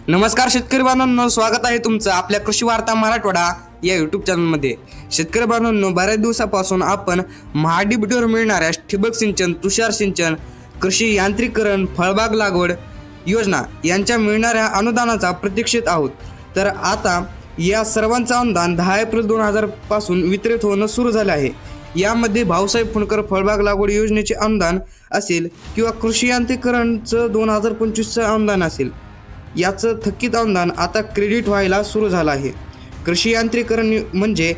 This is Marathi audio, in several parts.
नमस्कार शेतकरी बांधवांनो, स्वागत आहे तुमचं आपल्या कृषी वार्ता मराठवाडा या यूट्यूब चॅनलमध्ये। शेतकरी बांधवांनो, बऱ्याच दिवसापासून आपण महाडीबीटीवर मिळणाऱ्या ठिबक सिंचन, तुषार सिंचन, कृषी यांत्रिकीकरण, फळबाग लागवड योजना यांच्या मिळणाऱ्या अनुदानाचा प्रतीक्षेत आहोत। तर आता या सर्वांचं अनुदान 10 एप्रिल 2000 पासून वितरित होणं सुरू झालं आहे। यामध्ये भाऊसाहेब फुंडकर फळबाग लागवड योजनेचे अनुदान असेल किंवा कृषी यांत्रिकीकरणचं 2025चं अनुदान असेल, याचं थकीत अनुदान आता क्रेडिट व्हायला सुरू झालं आहे। कृषी यांत्रिकीकरण म्हणजे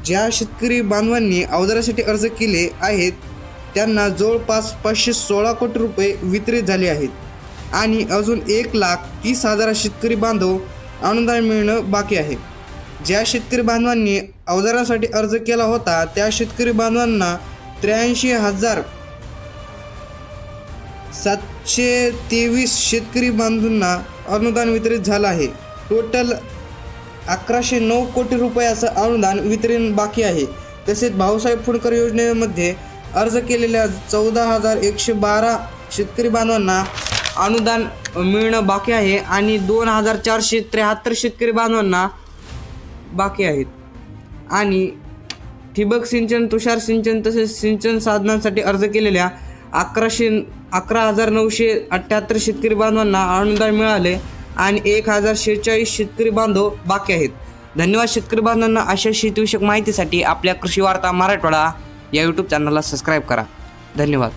ज्या शेतकरी बांधवांनी अवजारासाठी अर्ज केले आहेत त्यांना जवळपास 516 कोटी रुपये वितरित झाले आहेत आणि अजून 1,30,000 शेतकरी बांधव अनुदान मिळणं बाकी आहे। ज्या शेतकरी बांधवांनी अवजारासाठी अर्ज केला होता त्या शेतकरी बांधवांना 83,723 शेतकरी बांधवांना अनुदान वितरित झालं आहे। टोटल 1109 कोटी रुपयाचं अनुदान वितरण बाकी आहे। तसेच भाऊसाहेब फुंडकर योजनेमध्ये अर्ज केलेल्या 14,112 शेतकरी बांधवांना अनुदान मिळणं बाकी आहे आणि 2,473 शेतकरी बांधवांना बाकी आहेत। आणि ठिबक सिंचन, तुषार सिंचन तसेच सिंचन साधनांसाठी अर्ज केलेल्या 11,978 शेतकरी बांधवांना अनुदान मिळाले आणि 1,046 शेतकरी बांधव बाकी आहेत। धन्यवाद शेतकरी बांधवांना। अशा शेतीविषयक माहितीसाठी आपल्या कृषी वार्ता मराठवाडा या यूट्यूब चॅनलला सबस्क्राईब करा। धन्यवाद।